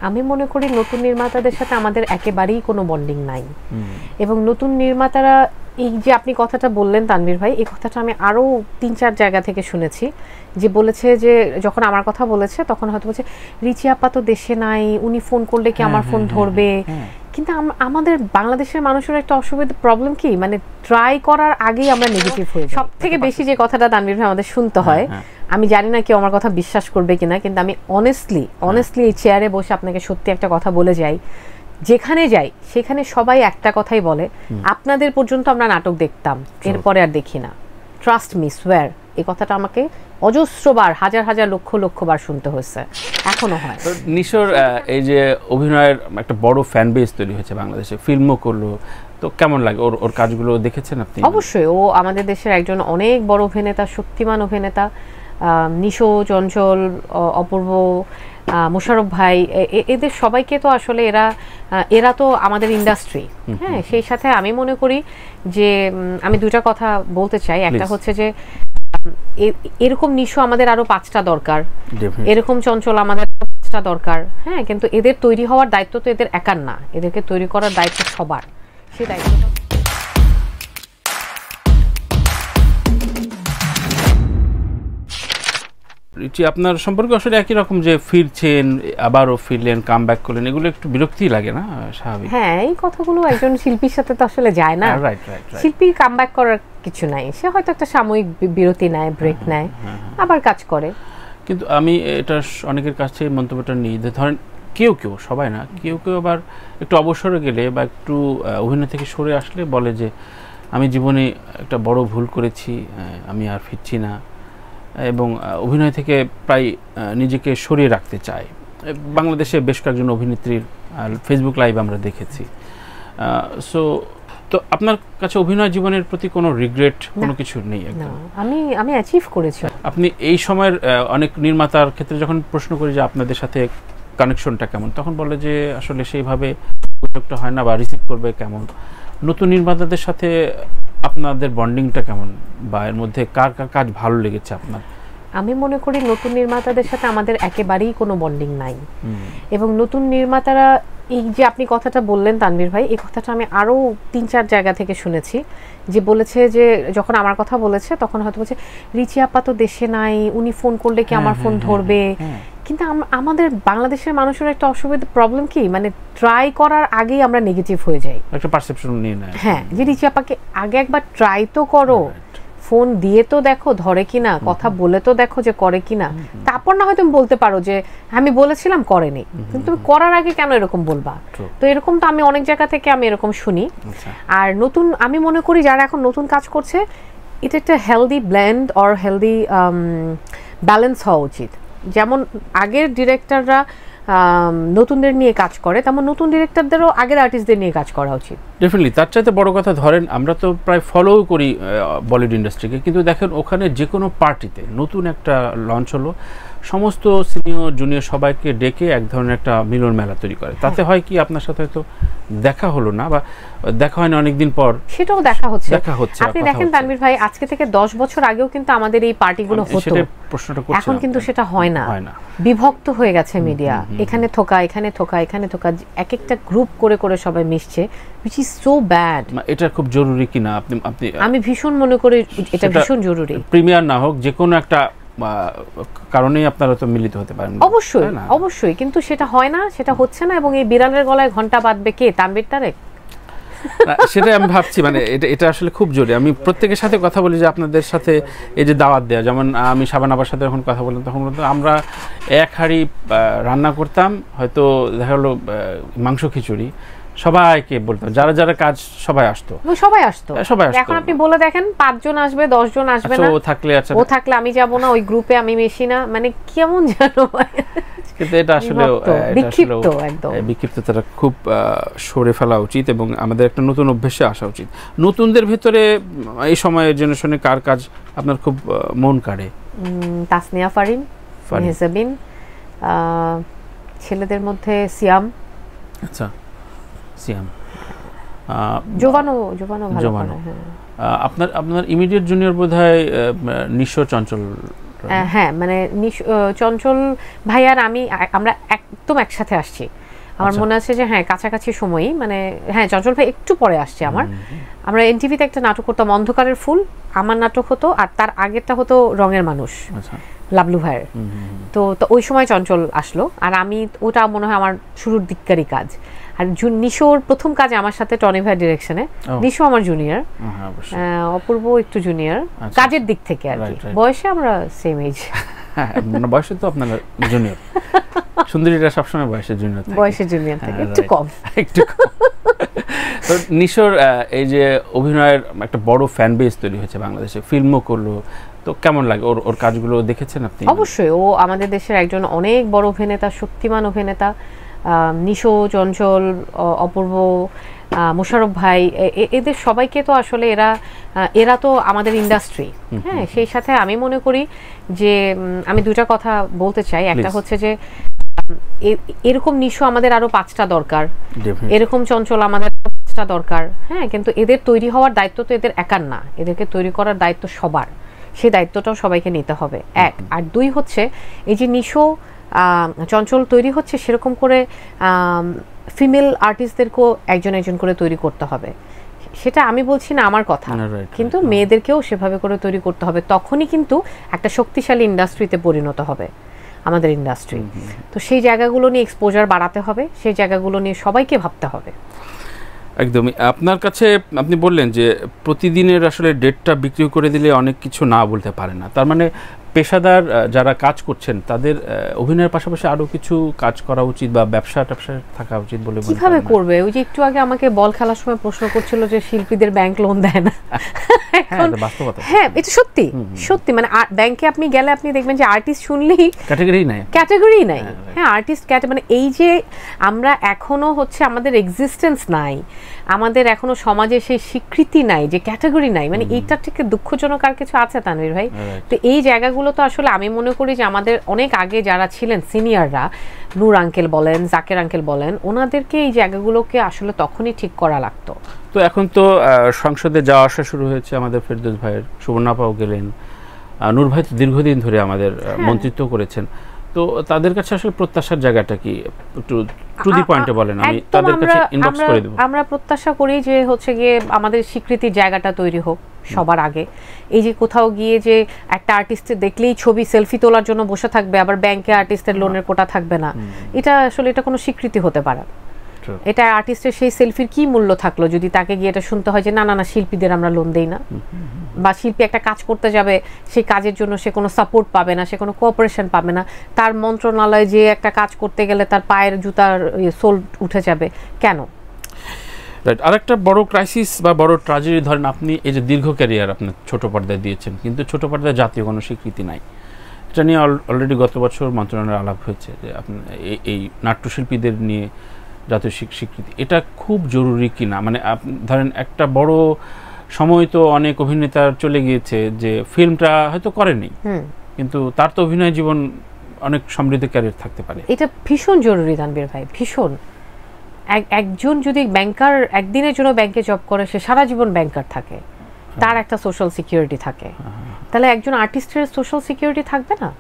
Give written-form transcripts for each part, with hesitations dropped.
আমি মনে করি নতুন নির্মাতাদের সাথে আমাদের একেবারেই কোনো বন্ডিং নাই, এবং নতুন নির্মাতারা এই যে আপনি কথাটা বললেন তানভীর ভাই, এই কথাটা আমি আরও ৩-৪ জায়গা থেকে শুনেছি, যে বলেছে যে যখন আমার কথা বলেছে তখন হয়তো বলছে রিচি আপা তো দেশে নাই, উনি ফোন করলে কি আমার ফোন ধরবে। কিন্তু আমাদের বাংলাদেশের মানুষের একটা অসুবিধা প্রবলেম কি, মানে ট্রাই করার আগেই আমরা নেগেটিভ হয়ে যাই। সব থেকে বেশি যে কথাটা তানভীর ভাই আমাদের শুনতে হয়, আমি জানি না কেউ আমার কথা বিশ্বাস করবে কিনা, কিন্তু আমি অনেস্টলি এই চেয়ারে বসে আপনাকে সত্যি একটা কথা বলে যাই, যেখানে যাই সেখানে সবাই একটা কথাই বলে, আপনাদের পর্যন্ত আমরা নাটক দেখতাম, এরপরে আর দেখি না। ট্রাস্ট মি, সোয়ার, এই কথাটা আমাকে অজস্রবার, হাজার লক্ষ বার শুনতে হয়েছে, এখনো হয়। নিশোর এই যে অভিনয়ের একটা বড় ফ্যান বেস তৈরি হয়েছে বাংলাদেশে, ফিল্মও করলো, তো কেমন লাগে ওর কাজগুলো দেখেছেন আপনি? অবশ্যই, ও আমাদের দেশের একজন অনেক বড় অভিনেতা, শক্তিমান অভিনেতা। নিশো, চঞ্চল, অপূর্ব, মোশাররফ ভাই, এদের সবাইকে তো আসলে এরা তো আমাদের ইন্ডাস্ট্রি। হ্যাঁ, সেই সাথে আমি মনে করি যে আমি দুইটা কথা বলতে চাই। একটা হচ্ছে যে এরকম নিশো আমাদের আরো 5টা দরকার, এরকম চঞ্চল আমাদের 5টা দরকার। হ্যাঁ, কিন্তু এদের তৈরি হওয়ার দায়িত্ব তো এদের একার না, এদেরকে তৈরি করার দায়িত্ব সবার। সেই দায়িত্বটা রিচি আপনার সম্পর্কে আসলে একই রকম, যে ফিরছেন, আবারও ফিরলেন, কাম ব্যাক করলেন, এগুলো একটু বিরক্তিই লাগে না? স্বাভাবিক। হ্যাঁ, এই কথাগুলো একজন শিল্পীর সাথে তো আসলে যায় না। শিল্পী কাম ব্যাক করার কিছু নাই, সে হয়তো একটা সাময়িক বিরতি নেয়, ব্রেক নেয়, আবার কাজ করে। কিন্তু আমি এটা অনেকের কাছে মন্তব্যটা নিই, ধরেন কেউ সবাই না, কেউ আবার একটু অবসরে গেলে বা একটু অভিনয় থেকে সরে আসলে বলে যে আমি জীবনে একটা বড় ভুল করেছি, আমি আর ফিরছি না, এবং অভিনয় থেকে প্রায় নিজেকে সরিয়ে রাখতে চায়। বাংলাদেশে বেশ কয়েকজন অভিনেত্রীর ফেসবুক লাইভ আমরা দেখেছি। তো আপনার কাছে অভিনয় জীবনের প্রতি কোনো রিগ্রেট, কোনো কিছু নেই? একদম আমি অ্যাচিভ করেছি। আপনি এই সময়ের অনেক নির্মাতার ক্ষেত্রে যখন প্রশ্ন করি যে আপনাদের সাথে কানেকশনটা কেমন, তখন বলে যে আসলে সেইভাবে যোগাযোগটা হয় না, বা রিসিভ করবে কেমন। নতুন নির্মাতাদের সাথে আপনাদের বন্ডিংটা কেমন, বা এর মধ্যে কার কাজ ভালো লেগেছে আপনার? আমি মনে করি নতুন নির্মাতাদের সাথে আমাদের একেবারেই কোনো বন্ডিং নাই, এবং নতুন নির্মাতারা এই যে আপনি কথাটা বললেন তানভীর ভাই, এই কথাটা আমি আরও 3-4 জায়গা থেকে শুনেছি, যে বলেছে যে যখন আমার কথা বলেছে তখন হয়তো বলছে রিচি আপা তো দেশে নাই, উনি ফোন করলে কি আমার ফোন ধরবে। কিন্তু আমাদের বাংলাদেশের মানুষের একটা অসুবিধা প্রবলেম কি, মানে ট্রাই করার আগেই আমরা নেগেটিভ হয়ে যাই, একটা পারসেপশন নিয়ে নেয়। হ্যাঁ, যে রিচি আপাকে আগে একবার ট্রাই তো করো, ফোন দিয়ে তো দেখো ধরে কিনা, কথা বলে তো দেখো যে করে কিনা, তারপর না হয় তুমি বলতে পারো যে আমি বলেছিলাম করেনি, কিন্তু তুমি করার আগে কেন এরকম বলবা? তো এরকম তো আমি অনেক জায়গা থেকে আমি এরকম শুনি। আর নতুন, আমি মনে করি যারা এখন নতুন কাজ করছে, এটা একটা healthy blend or healthy balance হওয়া উচিত। যেমন আগের ডিরেক্টররা নতুনদের নিয়ে কাজ করে, তেমন নতুন ডিরেক্টরদেরও আগের আর্টিস্টদের নিয়ে কাজ করা উচিত। ডেফিনেটলি। তার চাইতে বড় কথা, ধরেন আমরা তো প্রায় ফলো করি বলিউড ইন্ডাস্ট্রিকে, কিন্তু দেখেন ওখানে যে কোনো পার্টিতে নতুন একটা লঞ্চ হলো, সমস্ত সিনিয়র জুনিয়র সবাইকে ডেকে এক ধরনের একটা মিলন মেলা তৈরি করে। তাতে হয় কি, আপনার সাথে হয়তো দেখা হলো না, বা দেখা হয় না অনেকদিন পর, সেটাও দেখা হচ্ছে। আপনি দেখেন তানভীর ভাই, আজকে থেকে 10 বছর আগেও কিন্তু আমাদের এই পার্টিগুলো হতো, এখন কিন্তু সেটা হয় না, বিভক্ত হয়ে গেছে মিডিয়া। এখানে থোকা, এখানে থোকা, এখানে থোকা, এক একটা গ্রুপ করে করে সবাই মিশছে, which is so bad। এটা খুব জরুরি কিনা আমি ভীষণ মনে করি এটা ভীষণ জরুরি। প্রিমিয়ার না হোক, যে কোনো একটা কারণেই আপনারা তো মিলিত হতে পারেন। অবশ্যই, কিন্তু সেটা হয় না, সেটা হচ্ছে না, এবং এই বিড়ালের গলায় ঘন্টা বাঁধবে কে? তানভীর তারেক। সেটাই আমি ভাবছি, মানে এটা আসলে খুব জরুরি। আমি প্রত্যেকের সাথে কথা বলি যে আপনাদের সাথে এই যে দাওয়াত দেওয়া, যেমন আমি শাবান আপার সাথে যখন কথা বললাম, তখন বলতাম আমরা এক হাঁড়ি রান্না করতাম, হয়তো দেখা গেলো মাংস খিচুড়ি, সবাইকে বলতাম, যারা যারা কাজ সবাই আসতো। এখন আপনি বলে দেখেন 5 জন আসবে, 10 জন আসবে না, ও থাকলে আমি যাব না, ওই গ্রুপে আমি মেশি না, মানে কেমন জানো। কিন্তু এটা আসলে বিক্ষিপ্ততা খুব সরে ফেলা উচিত, এবং আমাদের একটা নতুন অভ্যেসে আসা উচিত। নতুনদের ভিতরে এই সময়ের জেনারেশনে কার কাজ আপনার খুব মন কাড়ে? তাসনিয়া ফারিন, মেহজাবিন, ছেলেদের মধ্যে সিয়াম। আচ্ছা, সিয়াম, জোভানো ভালো করে। আপনার ইমিডিয়েট জুনিয়র বোধহয় নিশো, চঞ্চল, হ্যাঁ মানে চঞ্চল ভাই আর আমরা একদম একসাথে আসছি। আমার মনে আছে যে হ্যাঁ কাছাকাছি সময়ই, মানে হ্যাঁ চঞ্চল ভাই একটু পরে আসছে আমরা এনটিভিতে একটা নাটক করতাম অন্ধকারের ফুল, আমার নাটক হতো, আর তার আগেরটা হতো রঙের মানুষ লাবলু ভাইয়ের। তো ওই সময় চঞ্চল আসলো, আর আমি ওটা মনে হয় আমার শুরুর দিককারই কাজ। আর নিশোর প্রথম কাজ আমার সাথে টনি ভাইয়ের ডিরেকশনে। নিশো আমার জুনিয়র, অপূর্ব একটু জুনিয়র কাজের দিক থেকে, আর কি বয়সে আমরা সেম এজ। বয়সে তো আপনার জুনিয়র, সুন্দরীরা সবসময় বয়সের জুনিয়র থেকে একটু কম। তো নিশোর এই যে অভিনয়ের একটা বড় ফ্যান বেস তৈরি হয়েছে বাংলাদেশে, ফিল্মও করলো, তো কেমন লাগে ওর কাজগুলো দেখেছেন আপনি? অবশ্যই, ও আমাদের দেশের একজন অনেক বড় অভিনেতা, শক্তিমান অভিনেতা। নিশো, চঞ্চল, অপূর্ব, মোশাররফ ভাই, এদের সবাইকে তো আসলে এরা তো আমাদের ইন্ডাস্ট্রি। হ্যাঁ, সেই সাথে আমি মনে করি যে আমি দুইটা কথা বলতে চাই। একটা হচ্ছে যে এরকম নিশো আমাদের আরো 5টা দরকার, এরকম চঞ্চল আমাদের 5টা দরকার। হ্যাঁ, কিন্তু এদের তৈরি হওয়ার দায়িত্ব তো এদের একার না, এদেরকে তৈরি করার দায়িত্ব সবার। সেই দায়িত্বটাও সবাইকে নিতে হবে, এক। আর দুই হচ্ছে এই যে নিশো চঞ্চল তৈরি হচ্ছে, সেরকম করে ফিমেল আর্টিস্টদেরকেও একজন করে তৈরি করতে হবে। সেটা আমি বলছি না আমার কথা, কিন্তু মেয়েদেরকেও সেভাবে করে তৈরি করতে হবে। তখনই কিন্তু একটা শক্তিশালী ইন্ডাস্ট্রিতে পরিণত হবে আমাদের ইন্ডাস্ট্রি। তো সেই জায়গাগুলো নিয়ে এক্সপোজার বাড়াতে হবে, সেই জায়গাগুলো নিয়ে সবাইকে ভাবতে হবে। একদমই। আপনার কাছে আপনি বললেন যে প্রতিদিনের আসলে ডেটটা বিক্রি করে দিলে অনেক কিছু না বলতে পারে না, তার মানে পেশাদার যারা কাজ করছেন তাদের অভিনয়ের পাশাপাশি আরো কিছু কাজ করা উচিত বা ব্যবসা থাকা উচিত বলে মনে করেন? কিভাবে করবে? ওই যে একটু আগে আমাকে বল খেলার সময় প্রশ্ন করছিল যে শিল্পীদের ব্যাংক লোন দেয় না। হ্যাঁ, এটা সত্যি মানে ব্যাংকে আপনি গেলে আপনি দেখবেন যে আর্টিস্ট শুনলেই ক্যাটাগরি নাই। হ্যাঁ, আর্টিস্ট মানে এই যে আমরা এখনো হচ্ছে আমাদের এক্সিস্টেন্স নাই, আমাদের এখনো সমাজে সেই স্বীকৃতি নাই, যে ক্যাটাগরি নাই, মানে এইটার থেকে দুঃখজনক আর কিছু আছে তানভীর ভাই? তো এই জায়গাগুলো তো আসলে আমি মনে করি যে আমাদের অনেক আগে যারা ছিলেন সিনিয়ররা, নূর আঙ্কেল বলেন, জাকের আঙ্কেল বলেন, ওনাদেরকে এই জায়গাগুলোকে আসলে তখনই ঠিক করা লাগতো। তো এখন তো সংসদে যাওয়া আসা শুরু হয়েছে আমাদের ফেরদৌস ভাইয়ের, সুবর্ণাপাও গেলেন, নূর ভাই তো দীর্ঘদিন ধরে আমাদের মন্ত্রিত্ব করেছেন। তো তাদের কাছে আসলে প্রত্যাশার জায়গাটা কি, একটু টু দি পয়েন্টে বলেন, আমি তাদের কাছে ইনবক্স করে দেব। আমরা প্রত্যাশা করি যে হচ্ছে গিয়ে আমাদের স্বীকৃতির জায়গাটা তৈরি হোক সবার আগে। এই যে কোথাও গিয়ে যে একটা আর্টিস্টের দেখলেই ছবি সেলফি তোলার জন্য বসে থাকবে, আবার ব্যাংকে আর্টিস্টের লোনের কোটা থাকবে না, এটা আসলে এটা কোনো স্বীকৃতি হতে পারে। এটা আর্টিস্টের সেই সেলফির কি মূল্য থাকলো যদি তাকে গিয়ে এটা শুনতে হয় যে না না না শিল্পীদের আমরা লোন দেই না, বা শিল্পী একটা কাজ করতে যাবে সেই কাজের জন্য সে কোনো সাপোর্ট পাবে না, সে কোনো কোঅপারেশন পাবে না, তার মন্ত্রণালয়ে যে একটা কাজ করতে গেলে তার পায়ের জুতার সোল উঠে যাবে কেন? আরেকটা বড় ক্রাইসিস বা বড় ট্র্যাজেডি, ধরেন আপনি এই যে দীর্ঘ ক্যারিয়ার আপনার ছোট পর্দায় দিয়েছেন, কিন্তু ছোট পর্দায় জাতীয় কোনো স্বীকৃতি নাই। এটা নিয়ে অলরেডি গত বছর মন্ত্রণালয়ে আলাপ হয়েছে যে আপনার এই নাট্যশিল্পীদের নিয়ে জাতীয় স্বীকৃতি, এটা খুব জরুরি কিনা? মানে ধরেন একটা বড় সময় তো অনেক অভিনেতার চলে গিয়েছে যে ফিল্মটা হয়তো করেনি, কিন্তু তার তো অভিনয় জীবন অনেক সমৃদ্ধ ক্যারিয়ার থাকতে পারে। এটা ভীষণ জরুরি তানভীর ভাই, ভীষণ। একজন যদি ব্যাংকার একদিনের জন্য ব্যাংকে জব করে, সে সারা জীবন ব্যাংকার থাকে, তার একটা সোশ্যাল সিকিউরিটি থাকে, তাহলে একজন আর্টিস্টের সোশ্যাল সিকিউরিটি থাকবে না,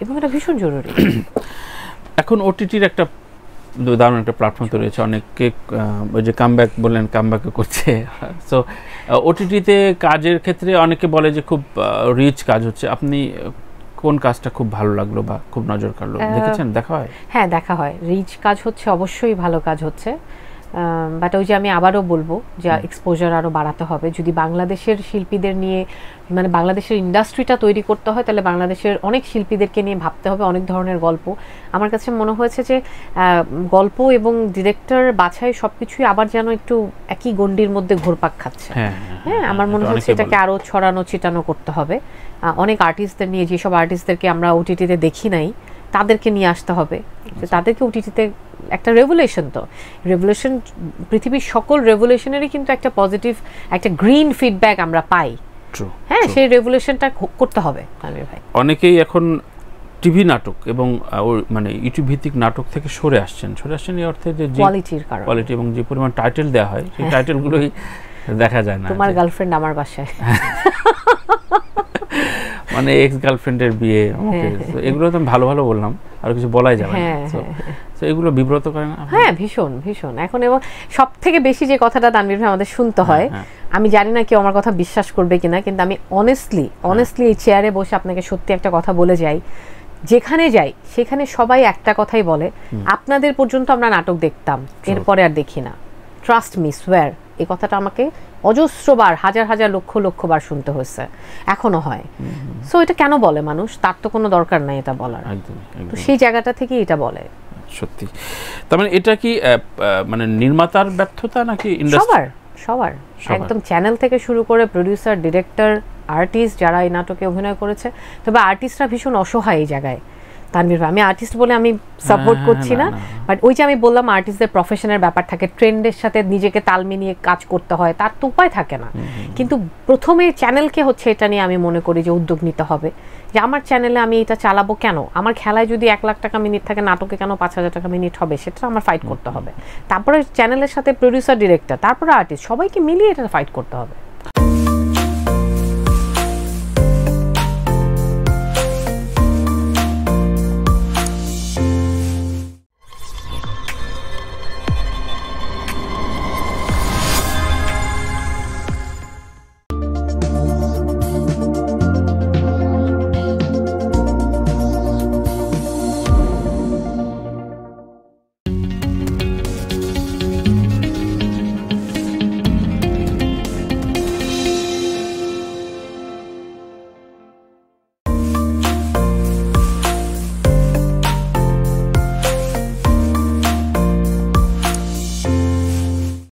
এবং এটা ভীষণ জরুরি। এখন ওটিটির একটা দারুণ একটা প্ল্যাটফর্ম তৈরি হয়েছে, অনেকে ওই যে কামব্যাক বললেন, কামব্যাকও করছে। সো ওটিটিতে কাজের ক্ষেত্রে অনেকে বলে যে খুব রিচ কাজ হচ্ছে। আপনি কোন কাজটা খুব ভালো লাগলো বা খুব নজর কাড়লো, দেখেছেন? দেখা হয়? হ্যাঁ, দেখা হয়। রিচ কাজ হচ্ছে, অবশ্যই ভালো কাজ হচ্ছে, বাট ওই যে আমি আবারও বলবো যে এক্সপোজার আরও বাড়াতে হবে। যদি বাংলাদেশের শিল্পীদের নিয়ে, মানে বাংলাদেশের ইন্ডাস্ট্রিটা তৈরি করতে হয়, তাহলে বাংলাদেশের অনেক শিল্পীদেরকে নিয়ে ভাবতে হবে, অনেক ধরনের গল্প। আমার কাছে মনে হয়েছে যে গল্প এবং ডিরেক্টর বাছাই সবকিছুই আবার যেন একটু একই গণ্ডির মধ্যে ঘুরপাক খাচ্ছে। হ্যাঁ, আমার মনে হচ্ছে এটাকে আরও ছড়ানো ছিটানো করতে হবে। অনেক আর্টিস্টদের নিয়ে, যেসব আর্টিস্টদেরকে আমরা ওটিটিতে দেখি নাই, তাদেরকে নিয়ে আসতে হবে, তাদেরকে ওটিটিতে একটা রেভলিউশন, তো রেভলিউশন, পৃথিবীর সকল রেভলিউশনেরই কিন্তু একটা পজিটিভ, একটা গ্রিন ফিডব্যাক আমরা পাই। হ্যাঁ, সেই রেভলিউশনটা করতে হবে আমির ভাই। অনেকেই এখন টিভি নাটক এবং মানে ইউটিউব ভিত্তিক নাটক থেকে সরে আসছেন এই অর্থে যে কোয়ালিটি এবং যে পরিমাণ টাইটেল দেওয়া হয়, সেই টাইটেলগুলোই দেখা যায় না। তোমার গার্লফ্রেন্ড আমার বাসায়, মানে এক্স গার্লফ্রেন্ডের বিয়ে, এগুলো তো ভালো ভালো বললাম, আর কিছু বলাই যাবে না। তো এগুলো বিব্রত করে না? হ্যাঁ, ভীষণ ভীষণ। এখন এবং সব থেকে বেশি যে কথাটা তানভীর ভাই আমাদের শুনতে হয়, আমি জানি না কেউ আমার কথা বিশ্বাস করবে কিনা, কিন্তু আমি অনেস্টলি এই চেয়ারে বসে আপনাকে সত্যি একটা কথা বলে যাই, যেখানে যাই সেখানে সবাই একটা কথাই বলে, আপনাদের পর্যন্ত আমরা নাটক দেখতাম, এরপরে আর দেখি না। ট্রাস্ট মি, সোয়ার, এই কথাটা আমাকে অজস্রবার, হাজার হাজার লক্ষ লক্ষ বার শুনতে হয়েছে, এখনো হয়। সো এটা কেন বলে মানুষ? তার তো কোনো দরকার নাই এটা বলার, তো সেই জায়গাটা থেকে এটা বলে। সত্যি। তার মানে এটা কি মানে নির্মাতার ব্যর্থতা নাকি সবার একদম, চ্যানেল থেকে শুরু করে প্রোডিউসার, ডিরেক্টর, আর্টিস্ট যারা এই নাটকে অভিনয় করেছে। তবে আর্টিস্টরা ভীষণ অসহায় এই জায়গায় তানভীর ভাই। আমি আর্টিস্ট বলে আমি সাপোর্ট করছি না, বাট ওই যে আমি বললাম আর্টিস্টদের প্রফেশনের ব্যাপার থাকে, ট্রেন্ডের সাথে নিজেকে তাল মিলিয়ে কাজ করতে হয়, তার তো উপায় থাকে না। কিন্তু প্রথমে চ্যানেলকে হচ্ছে এটা নিয়ে আমি মনে করি যে উদ্যোগ নিতে হবে, যে আমার চ্যানেলে আমি এটা চালাবো কেন? আমার খেলায় যদি 1 লাখ টাকা মিনিট থাকে, নাটকে কেন 5,000 টাকা মিনিট হবে? সেটা আমার ফাইট করতে হবে। তারপরে চ্যানেলের সাথে প্রোডিউসার, ডিরেক্টর, তারপরে আর্টিস্ট, সবাইকে মিলিয়ে এটা ফাইট করতে হবে।